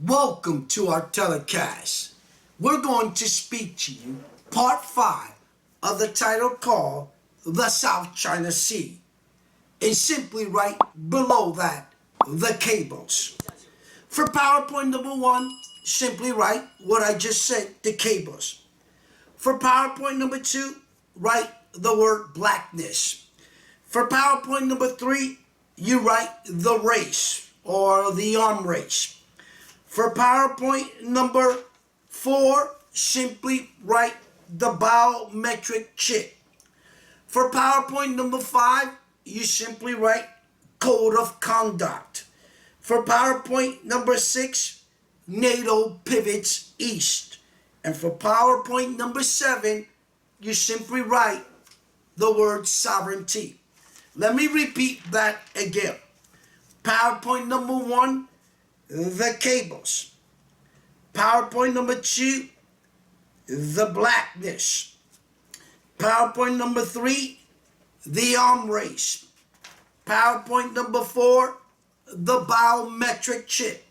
Welcome to our telecast. We're going to speak to you part 5 of the title called The South China Sea. And simply right below that, the cables. For PowerPoint number 1, simply write what I just said, the cables. For PowerPoint number 2, write the word blackness. For PowerPoint number 3, you write the race or the arm race. For PowerPoint number 4, simply write the biometric chip. For PowerPoint number 5, you simply write code of conduct. For PowerPoint number 6, NATO pivots east. And for PowerPoint number 7, you simply write the word sovereignty. Let me repeat that again. PowerPoint number 1, the cables. PowerPoint number 2, the blackness. PowerPoint number 3, the arm race. PowerPoint number 4, the biometric chip.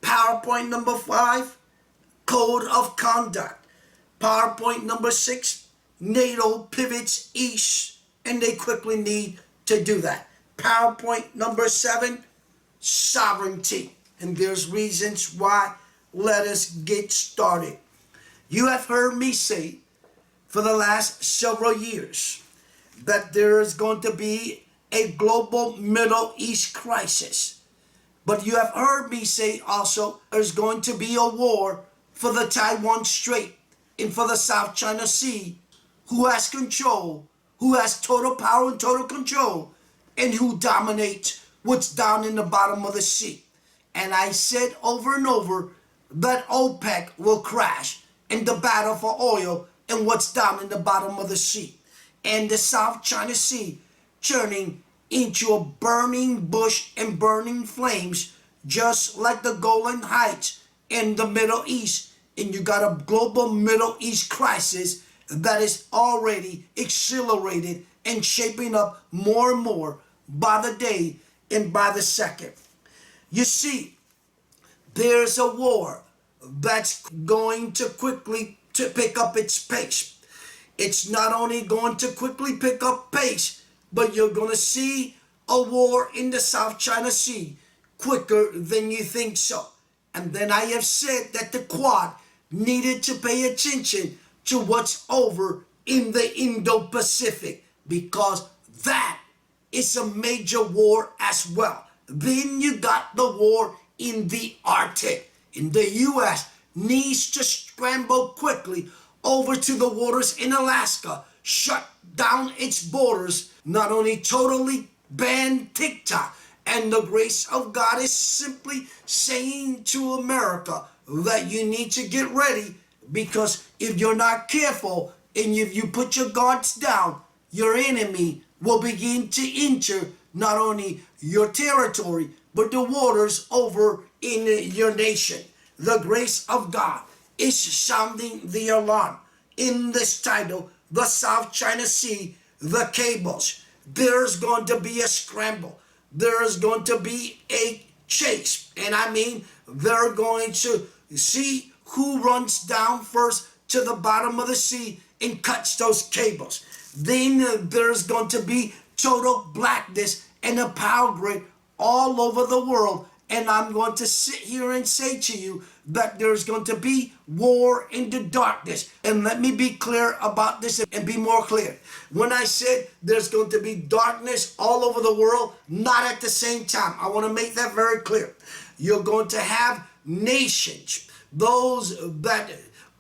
PowerPoint number 5, code of conduct. PowerPoint number 6, NATO pivots east, and they quickly need to do that. PowerPoint number 7, sovereignty. And there's reasons why. Let us get started. You have heard me say for the last several years that there is going to be a global Middle East crisis. But you have heard me say also there's going to be a war for the Taiwan Strait and for the South China Sea. Who has control, who has total power and total control, and who dominates what's down in the bottom of the sea. And I said over and over that OPEC will crash in the battle for oil and what's down in the bottom of the sea. And the South China Sea turning into a burning bush and burning flames, just like the Golan Heights in the Middle East. And you got a global Middle East crisis that is already accelerated and shaping up more and more by the day and by the second. You see, there's a war that's going to quickly to pick up its pace. It's not only going to quickly pick up pace, but you're going to see a war in the South China Sea quicker than you think so. And then I have said that the Quad needed to pay attention to what's over in the Indo-Pacific, because that is a major war as well. Then you got the war in the Arctic. And the U.S. needs to scramble quickly over to the waters in Alaska, shut down its borders, not only totally ban TikTok. And the grace of God is simply saying to America that you need to get ready, because if you're not careful and if you put your guards down, your enemy will begin to enter not only your territory, but the waters over in your nation. The grace of God is sounding the alarm. In this title, The South China Sea, the cables. There's going to be a scramble. There is going to be a chase. And I mean, they're going to see who runs down first to the bottom of the sea and cuts those cables. Then there's going to be total blackness and a power grid all over the world. And I'm going to sit here and say to you that there's going to be war in the darkness. And let me be clear about this and be more clear. When I said there's going to be darkness all over the world, not at the same time. I want to make that very clear. You're going to have nations, those that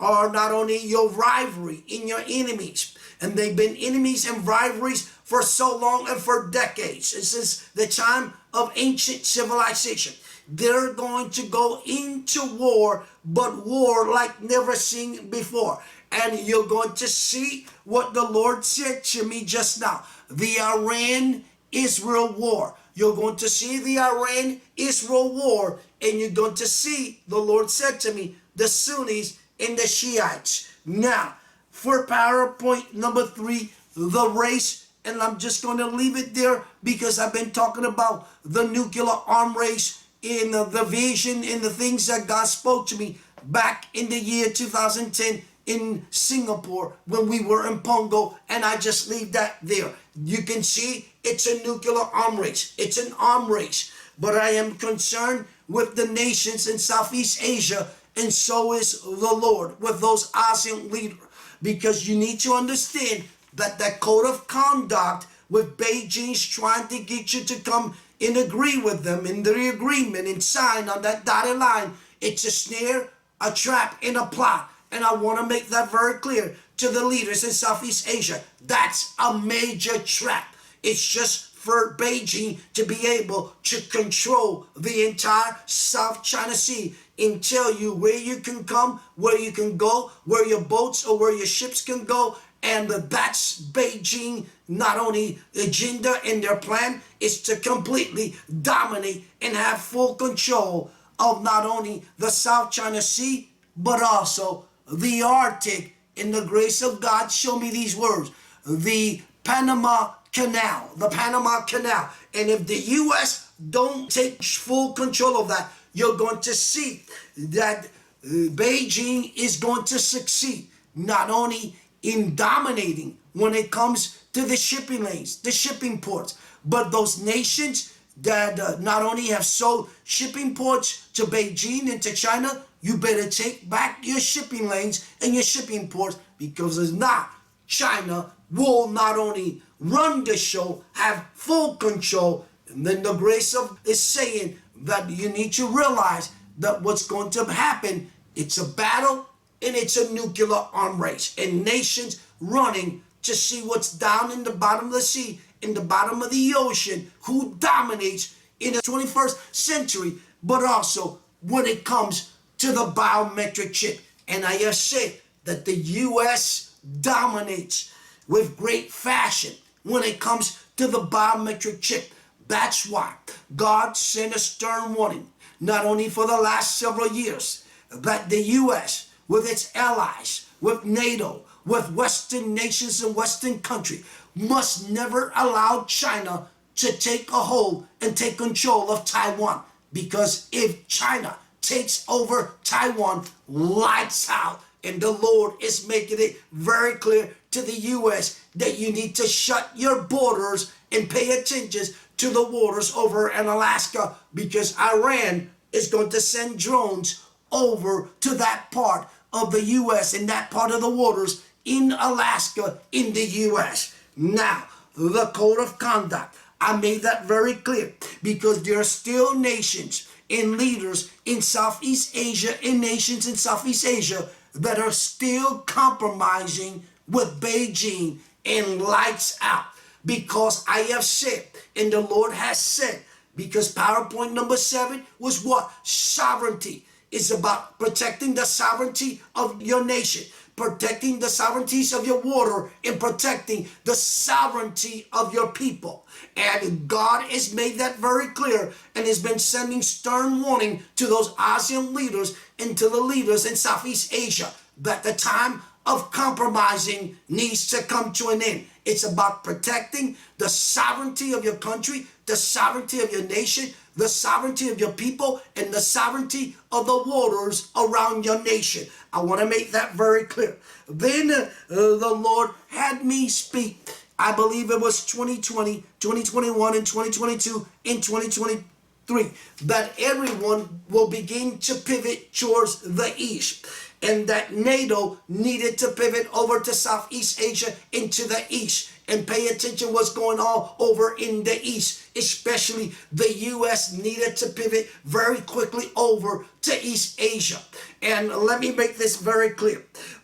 are not only your rivalry in your enemies, and they've been enemies and rivalries for so long and for decades, and since the time of ancient civilization. They're going to go into war, but war like never seen before. And you're going to see what the Lord said to me just now. The Iran-Israel war. You're going to see the Iran-Israel war, and you're going to see, the Lord said to me, the Sunnis and the Shiites. Now, for PowerPoint number 3, the race, and I'm just going to leave it there because I've been talking about the nuclear arm race in the vision, in the things that God spoke to me back in the year 2010 in Singapore when we were in Pongo, and I just leave that there. You can see it's a nuclear arm race. It's an arm race. But I am concerned with the nations in Southeast Asia, and so is the Lord with those ASEAN leaders, because you need to understand that that code of conduct with Beijing's trying to get you to come and agree with them in the agreement and sign on that dotted line. It's a snare, a trap, and a plot. And I want to make that very clear to the leaders in Southeast Asia. That's a major trap. It's just for Beijing to be able to control the entire South China Sea and tell you where you can come, where you can go, where your boats or where your ships can go. And that's Beijing not only agenda and their plan is to completely dominate and have full control of not only the South China Sea, but also the Arctic. In the grace of God, show me these words. The Panama Canal, the Panama Canal. And if the U.S. don't take full control of that, you're going to see that Beijing is going to succeed, not only in dominating when it comes to the shipping lanes, the shipping ports, but those nations that not only have sold shipping ports to Beijing and to China, you better take back your shipping lanes and your shipping ports, because if not, China will not only run the show, have full control. And then the grace of is saying that you need to realize that what's going to happen, it's a battle and it's a nuclear arm race, and nations running to see what's down in the bottom of the sea, in the bottom of the ocean, who dominates in the 21st century, but also when it comes to the biometric chip. And I have said that the U.S. dominates with great fashion when it comes to the biometric chip. That's why God sent a stern warning, not only for the last several years, that the U.S., with its allies, with NATO, with Western nations and Western countries, must never allow China to take a hold and take control of Taiwan. Because if China takes over Taiwan, lights out. And the Lord is making it very clear to the U.S. that you need to shut your borders and pay attention to the waters over in Alaska, because Iran is going to send drones over to that part of the U.S. and that part of the waters in Alaska in the U.S. Now, the code of conduct, I made that very clear, because there are still nations and leaders in Southeast Asia and nations in Southeast Asia that are still compromising with Beijing, and lights out. Because I have said, and the Lord has said, because PowerPoint number 7 was what? Sovereignty. It's about protecting the sovereignty of your nation, protecting the sovereignties of your water, and protecting the sovereignty of your people. And God has made that very clear and has been sending stern warning to those ASEAN leaders and to the leaders in Southeast Asia that the time of compromising needs to come to an end. It's about protecting the sovereignty of your country, the sovereignty of your nation, the sovereignty of your people, and the sovereignty of the waters around your nation. I want to make that very clear. Then the Lord had me speak, I believe it was 2020, 2021, and 2022, and 2023, that everyone will begin to pivot towards the east, and that NATO needed to pivot over to Southeast Asia into the east and pay attention what's going on over in the east. Especially the U.S. needed to pivot very quickly over to East Asia. And let me make this very clear,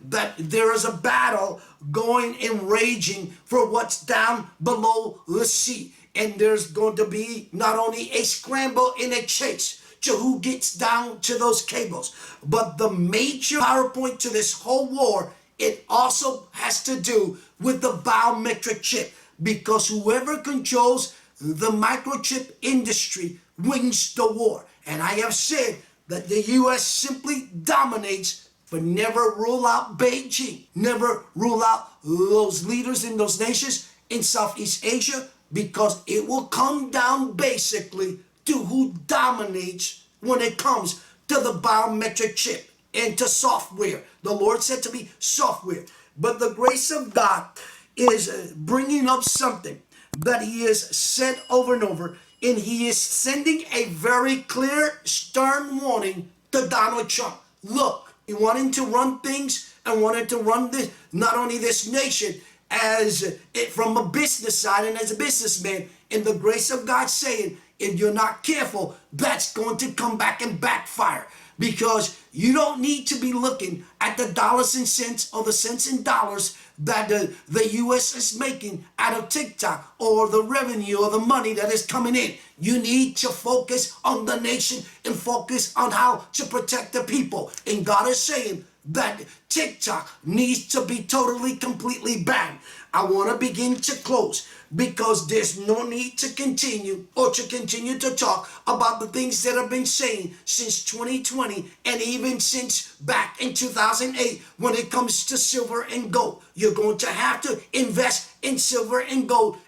that there is a battle going and raging for what's down below the sea. And there's going to be not only a scramble and a chase to who gets down to those cables, but the major PowerPoint to this whole war, it also has to do with the biometric chip, because whoever controls the microchip industry wins the war. And I have said that the U.S. simply dominates, but never rule out Beijing, never rule out those leaders in those nations in Southeast Asia, because it will come down basically to who dominates when it comes to the biometric chip and to software. The Lord said to me, software. But the grace of God is bringing up something that he has said over and over, and he is sending a very clear, stern warning to Donald Trump. Look, he wanted to run things and wanted to run this, not only this nation, as from a business side and as a businessman, in the grace of God saying, if you're not careful, that's going to come back and backfire. Because you don't need to be looking at the dollars and cents or the cents and dollars that the U.S. is making out of TikTok, or the revenue or the money that is coming in. You need to focus on the nation and focus on how to protect the people. And God is saying that TikTok needs to be totally, completely banned. I want to begin to close because there's no need to continue to talk about the things that have been saying since 2020 and even since back in 2008 when it comes to silver and gold. You're going to have to invest in silver and gold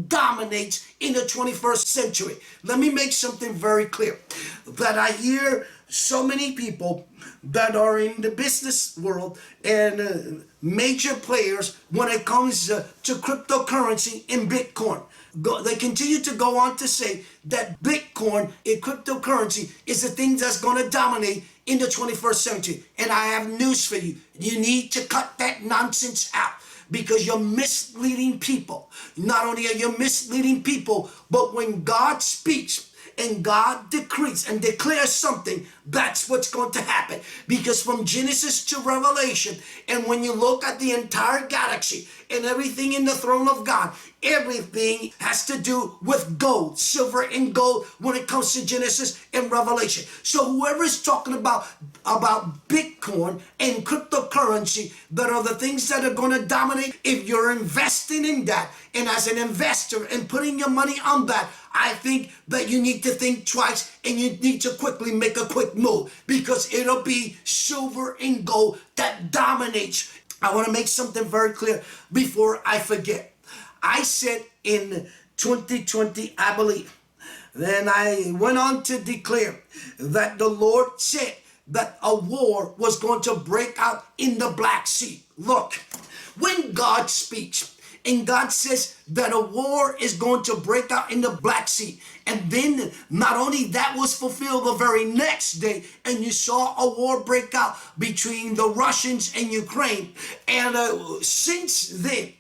dominates in the 21st century. Let me make something very clear, that I hear so many people that are in the business world and major players when it comes to cryptocurrency and Bitcoin. They continue to go on to say that Bitcoin and cryptocurrency is the thing that's going to dominate in the 21st century. And I have news for you. You need to cut that nonsense out, because you're misleading people. Not only are you misleading people, but when God speaks and God decrees and declares something, that's what's going to happen. Because from Genesis to Revelation, and when you look at the entire galaxy and everything in the throne of God, everything has to do with gold, silver and gold when it comes to Genesis and Revelation. So whoever is talking about Bitcoin and cryptocurrency, that are the things that are going to dominate, if you're investing in that, and as an investor and putting your money on that, I think that you need to think twice and you need to quickly make a quick move, because it'll be silver and gold that dominates. I want to make something very clear before I forget. I said in 2020, I believe, then I went on to declare that the Lord said that a war was going to break out in the Black Sea. Look, when God speaks, and God says that a war is going to break out in the Black Sea. And then not only that was fulfilled the very next day, and you saw a war break out between the Russians and Ukraine. And since then,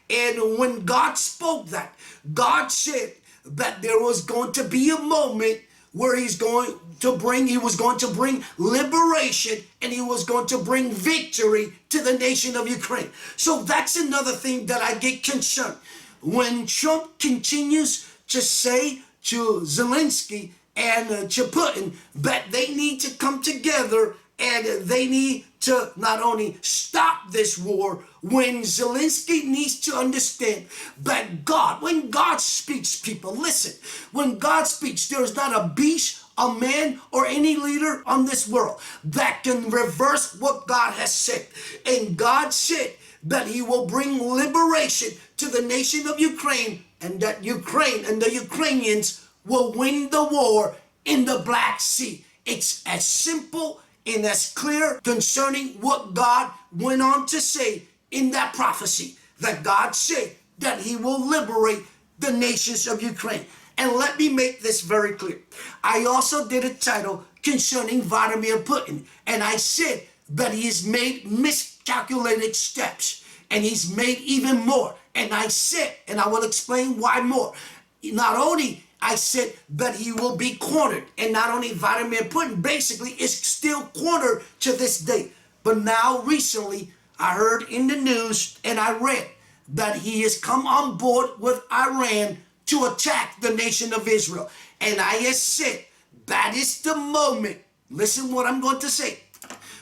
and when God spoke that, God said that there was going to be a moment where he was going to bring liberation, and he was going to bring victory to the nation of Ukraine. So that's another thing that I get concerned. When Trump continues to say to Zelensky and to Putin that they need to come together and they need to not only stop this war, when Zelensky needs to understand that God, when God speaks, people, listen, when God speaks, there is not a beast, a man, or any leader on this world that can reverse what God has said. And God said that he will bring liberation to the nation of Ukraine, and that Ukraine and the Ukrainians will win the war in the Black Sea. It's as simple and as clear concerning what God went on to say in that prophecy, that God said that he will liberate the nations of Ukraine. And let me make this very clear. I also did a title concerning Vladimir Putin, and I said that he has made miscalculated steps, and he's made even more. And I said, and I will explain why more. Not only I said that he will be cornered, and not only Vladimir Putin basically is still cornered to this day, but now recently I heard in the news and I read that he has come on board with Iran to attack the nation of Israel. And I have said that is the moment. Listen what I'm going to say.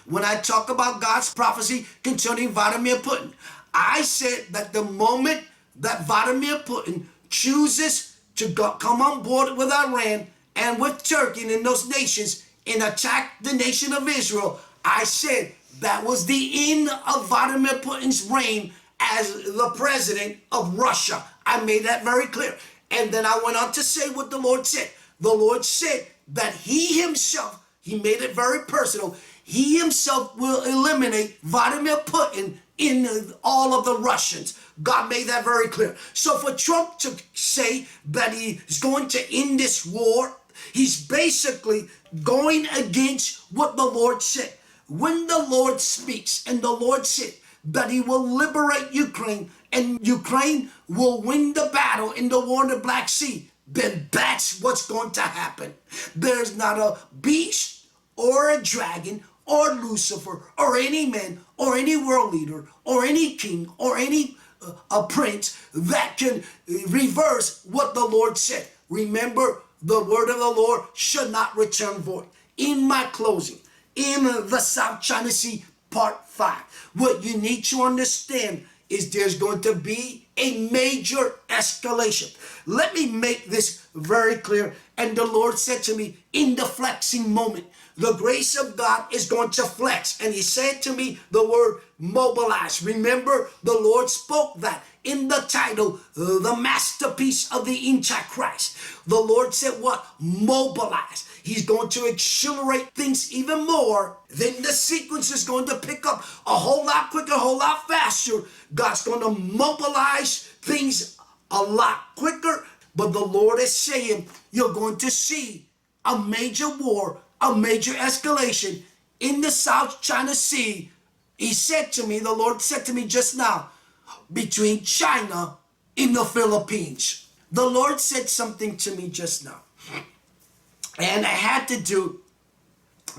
When I talk about God's prophecy concerning Vladimir Putin, I said that the moment that Vladimir Putin chooses to come on board with Iran and with Turkey and those nations and attack the nation of Israel, I said that was the end of Vladimir Putin's reign as the president of Russia. I made that very clear. And then I went on to say what the Lord said. The Lord said that he himself, he made it very personal, he himself will eliminate Vladimir Putin in all of the Russians. God made that very clear. So for Trump to say that he is going to end this war, he's basically going against what the Lord said. When the Lord speaks and the Lord said that he will liberate Ukraine and Ukraine will win the battle in the war in the Black Sea, then that's what's going to happen. There's not a beast or a dragon or Lucifer or any man or any world leader or any king or any a prince that can reverse what the Lord said. Remember, the word of the Lord should not return void. In my closing, in the South China Sea, part 5, what you need to understand is there's going to be a major escalation. Let me make this very clear. And the Lord said to me, in the flexing moment, the grace of God is going to flex. And he said to me the word mobilize. Remember, the Lord spoke that in the title, the masterpiece of the Antichrist. The Lord said what? Mobilize. He's going to accelerate things even more. Then the sequence is going to pick up a whole lot quicker, a whole lot faster. God's going to mobilize things a lot quicker. But the Lord is saying you're going to see a major war, a major escalation in the South China Sea. He said to me, the Lord said to me just now, between China and the Philippines. The Lord said something to me just now. And it had to do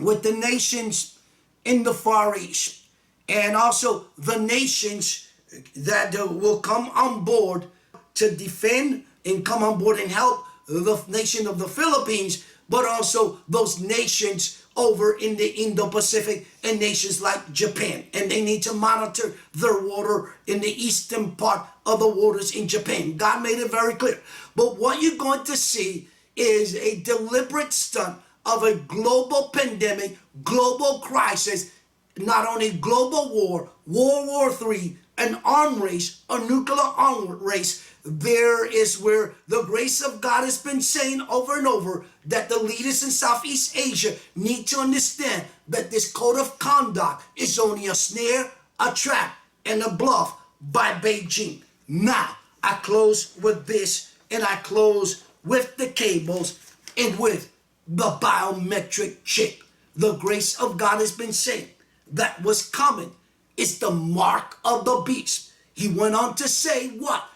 with the nations in the Far East. And also the nations that will come on board to defend and come on board and help the nation of the Philippines, but also those nations over in the Indo-Pacific and nations like Japan. And they need to monitor their water in the eastern part of the waters in Japan. God made it very clear. But what you're going to see is a deliberate stunt of a global pandemic, global crisis, not only global war, World War III, an arms race, a nuclear arms race. There is where the grace of God has been saying over and over that the leaders in Southeast Asia need to understand that this code of conduct is only a snare, a trap, and a bluff by Beijing. Now, I close with this, and I close with the cables and with the biometric chip. The grace of God has been saying that was coming. It's the mark of the beast. He went on to say what?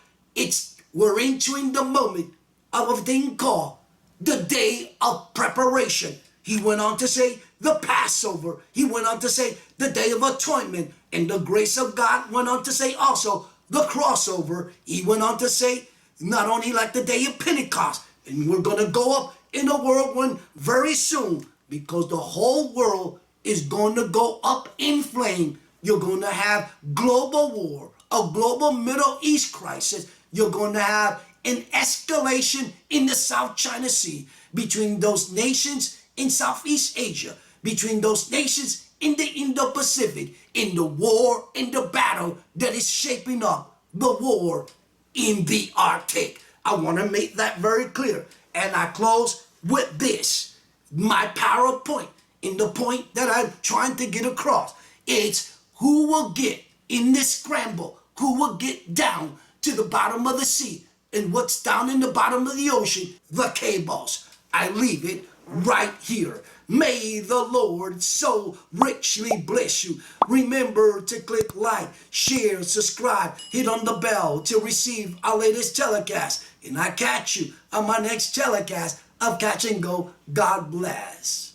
We're entering the moment of a thing called the day of preparation. He went on to say the Passover. He went on to say the day of atonement. And the grace of God went on to say also the crossover. He went on to say not only like the day of Pentecost. And we're going to go up in a whirlwind very soon because the whole world is going to go up in flame. You're going to have global war, a global Middle East crisis. You're going to have an escalation in the South China Sea between those nations in Southeast Asia, between those nations in the Indo-Pacific, in the war, in the battle that is shaping up the war in the Arctic. I want to make that very clear. And I close with this. My PowerPoint, in the point that I'm trying to get across, it's who will get in this scramble, who will get down to the bottom of the sea, and what's down in the bottom of the ocean, the cables. I leave it right here. May the Lord so richly bless you. Remember to click like, share, subscribe, hit on the bell to receive our latest telecast. And I catch you on my next telecast of Catch and Go. God bless.